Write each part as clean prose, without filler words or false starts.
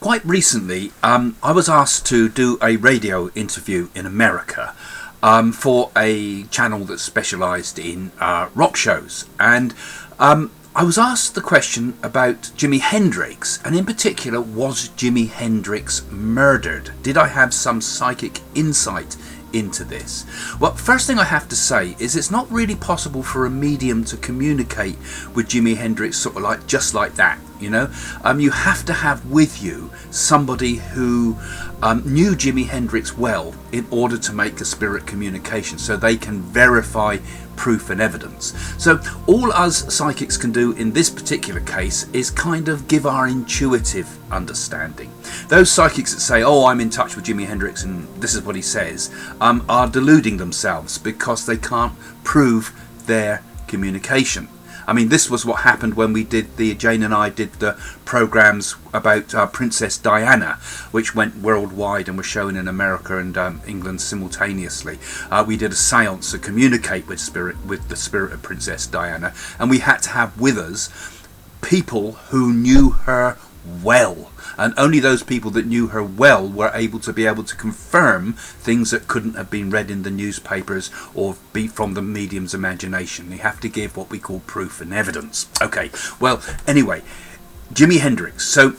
quite recently, I was asked to do a radio interview in America for a channel that specialised in rock shows. And I was asked the question about Jimi Hendrix, and in particular, was Jimi Hendrix murdered? Did I have some psychic insight into this? Well, first thing I have to say is it's not really possible for a medium to communicate with Jimi Hendrix sort of like just like that, you know. You have to have with you somebody who knew Jimi Hendrix well in order to make a spirit communication, so they can verify proof and evidence. So all us psychics can do in this particular case is kind of give our intuitive understanding. Those psychics that say, oh, I'm in touch with Jimi Hendrix and this is what he says, are deluding themselves because they can't prove their communication. I mean, this was what happened when we did Jane and I did the programs about Princess Diana, which went worldwide and were shown in America and England simultaneously. We did a seance to communicate with the spirit of Princess Diana, and we had to have with us people who knew her well. And only those people that knew her well were able to confirm things that couldn't have been read in the newspapers or be from the medium's imagination. You have to give what we call proof and evidence. Okay, well, anyway, Jimi Hendrix. So,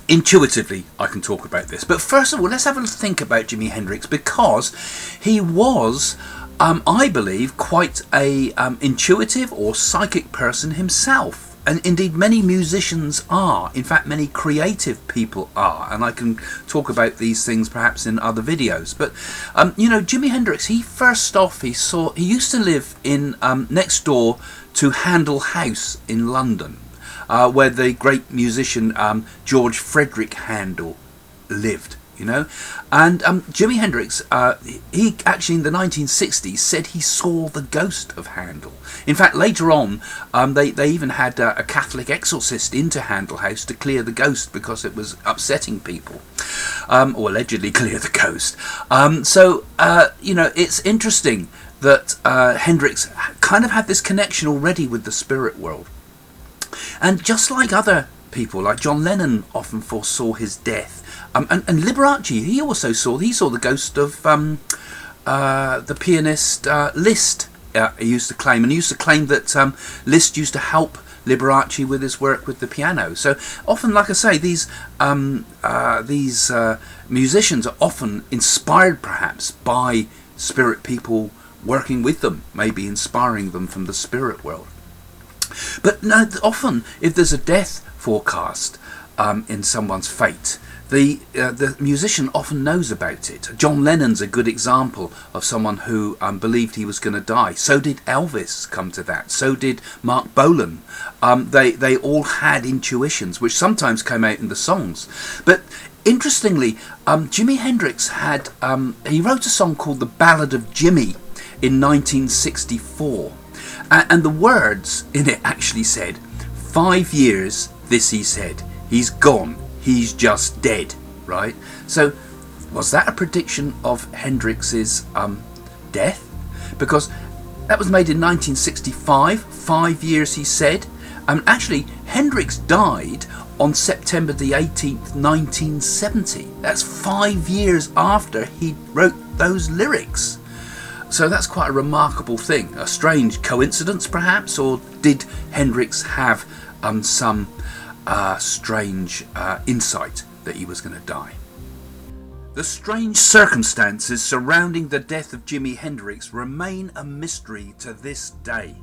intuitively, I can talk about this. But first of all, let's have a think about Jimi Hendrix, because he was, I believe, quite a intuitive or psychic person himself. And indeed, many musicians are. In fact, many creative people are. And I can talk about these things perhaps in other videos. But, you know, Jimi Hendrix, he used to live in next door to Handel House in London, where the great musician George Frederick Handel lived. You know, and Jimi Hendrix, he actually in the 1960s said he saw the ghost of Handel. In fact, later on, they even had a Catholic exorcist into Handel House to clear the ghost because it was upsetting people, or allegedly clear the ghost. So, you know, it's interesting that Hendrix kind of had this connection already with the spirit world. And just like other people, like John Lennon often foresaw his death. And Liberace, he saw the ghost of the pianist Liszt. He used to claim, that Liszt used to help Liberace with his work with the piano. So often, like I say, these musicians are often inspired, perhaps, by spirit people working with them, maybe inspiring them from the spirit world. But no, often, if there's a death forecast in someone's fate, the musician often knows about it. John Lennon's a good example of someone who believed he was going to die. So did Elvis, come to that. So did Mark Bolan. They all had intuitions, which sometimes came out in the songs. But interestingly, Jimi Hendrix he wrote a song called The Ballad of Jimmy in 1964. And the words in it actually said, 5 years, this he said, he's gone. He's just dead, right? So, was that a prediction of Hendrix's death? Because that was made in 1965, 5 years he said. Actually, Hendrix died on September the 18th, 1970. That's 5 years after he wrote those lyrics. So that's quite a remarkable thing. A strange coincidence, perhaps? Or did Hendrix have some strange insight that he was going to die? The strange circumstances surrounding the death of Jimi Hendrix remain a mystery to this day.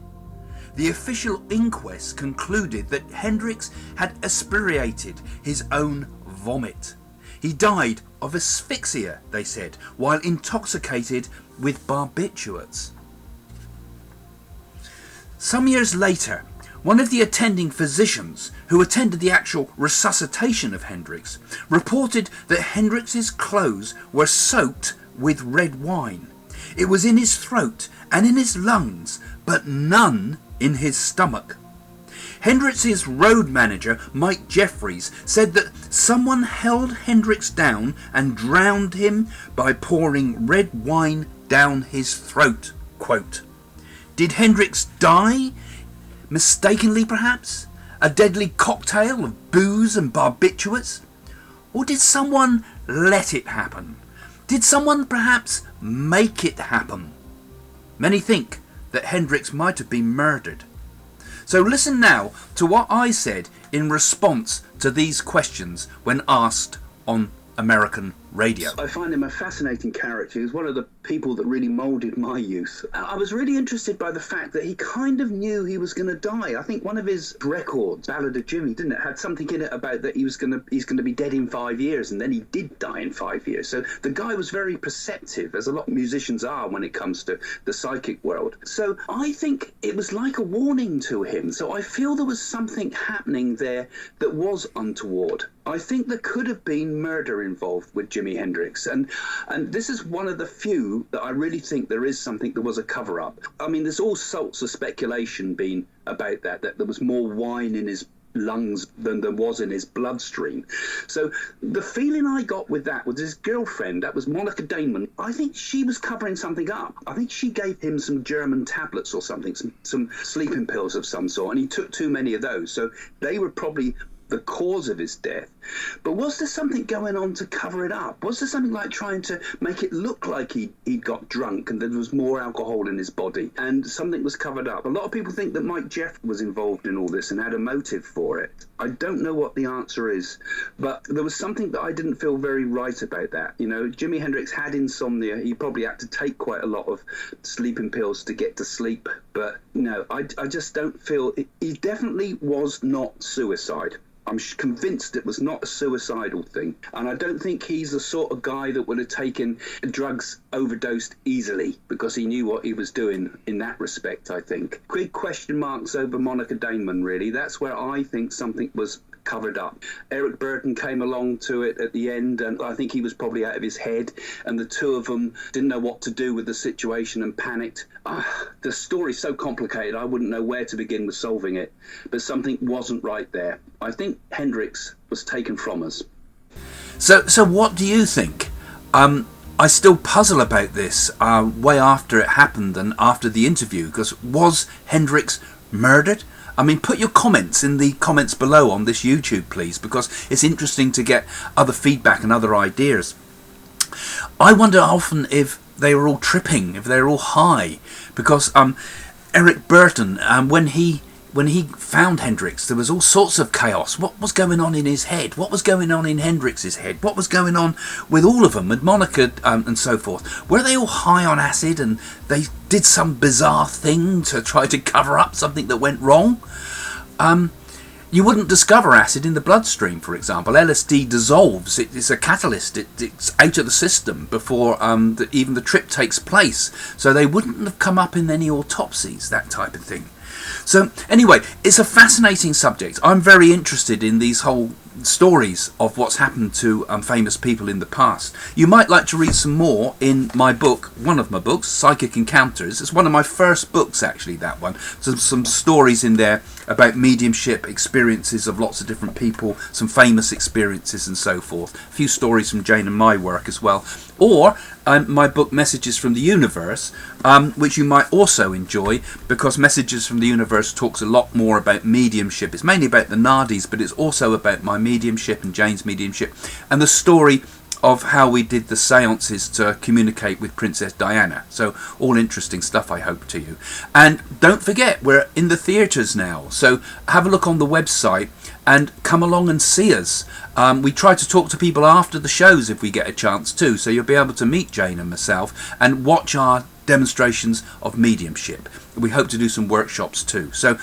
The official inquest concluded that Hendrix had aspirated his own vomit. He died of asphyxia, they said, while intoxicated with barbiturates. Some years later, one of the attending physicians who attended the actual resuscitation of Hendrix reported that Hendrix's clothes were soaked with red wine. It was in his throat and in his lungs, but none in his stomach. Hendrix's road manager, Mike Jeffries, said that someone held Hendrix down and drowned him by pouring red wine down his throat. Quote, "Did Hendrix die? Mistakenly, perhaps? A deadly cocktail of booze and barbiturates? Or did someone let it happen? Did someone perhaps make it happen? Many think that Hendrix might have been murdered. So listen now to what I said in response to these questions when asked on American radio. I find him a fascinating character. He was one of the people that really moulded my youth. I was really interested by the fact that he kind of knew he was going to die. I think one of his records, Ballad of Jimmy, didn't it, had something in it about that he's going to be dead in 5 years, and then he did die in 5 years. So the guy was very perceptive, as a lot of musicians are when it comes to the psychic world. So I think it was like a warning to him. So I feel there was something happening there that was untoward. I think there could have been murder involved with Jimi Hendrix, and this is one of the few that I really think there is something, there was a cover-up. I mean, there's all sorts of speculation been about that there was more wine in his lungs than there was in his bloodstream. So the feeling I got with that was his girlfriend, that was Monica Damon. I think she was covering something up. I think she gave him some German tablets or something, some sleeping pills of some sort, and he took too many of those. So they were probably the cause of his death. But was there something going on to cover it up? Was there something like trying to make it look like he'd got drunk and there was more alcohol in his body and something was covered up? A lot of people think that Mike Jeffery was involved in all this and had a motive for it. I don't know what the answer is, but there was something that I didn't feel very right about that. You know, Jimi Hendrix had insomnia. He probably had to take quite a lot of sleeping pills to get to sleep. But no, I just don't feel he definitely was not suicide. I'm convinced it was not a suicidal thing. And I don't think he's the sort of guy that would have taken drugs overdosed easily, because he knew what he was doing in that respect, I think. Big question marks over Monica Damon, really. That's where I think something was covered up. Eric Burden came along to it at the end, and I think he was probably out of his head, and the two of them didn't know what to do with the situation and panicked. The story's so complicated, I wouldn't know where to begin with solving it, but something wasn't right there. I think Hendrix was taken from us. So what do you think? I still puzzle about this way after it happened and after the interview, because was Hendrix murdered? I mean, put your comments in the comments below on this YouTube, please, because it's interesting to get other feedback and other ideas. I wonder often if they were all tripping, if they were all high, because Eric Burton, when he found Hendrix, there was all sorts of chaos. What was going on in his head? What was going on in Hendrix's head? What was going on with all of them, with Monica and so forth? Were they all high on acid and they did some bizarre thing to try to cover up something that went wrong? You wouldn't discover acid in the bloodstream, for example. LSD dissolves. It's a catalyst. It's out of the system before even the trip takes place. So they wouldn't have come up in any autopsies, that type of thing. So anyway, it's a fascinating subject. I'm very interested in these whole stories of what's happened to famous people in the past. You might like to read some more in my book, one of my books, Psychic Encounters. It's one of my first books, actually, that one. Some stories in there about mediumship, experiences of lots of different people, some famous experiences and so forth. A few stories from Jane and my work as well. Or my book, Messages from the Universe, which you might also enjoy, because Messages from the Universe talks a lot more about mediumship. It's mainly about the Nadis, but it's also about my mediumship and Jane's mediumship, and the story of how we did the seances to communicate with Princess Diana. So all interesting stuff, I hope, to you. And don't forget, we're in the theatres now, so have a look on the website and come along and see us. We try to talk to people after the shows if we get a chance too, so you'll be able to meet Jane and myself and watch our demonstrations of mediumship. We hope to do some workshops too. So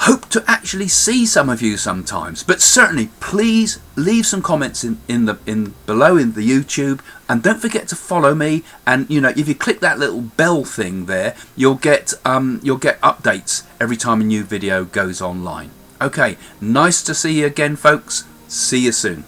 hope to actually see some of you sometimes, but certainly please leave some comments below in the YouTube, and don't forget to follow me. And you know, if you click that little bell thing there, you'll get updates every time a new video goes online. Okay, nice to see you again, folks. See you soon.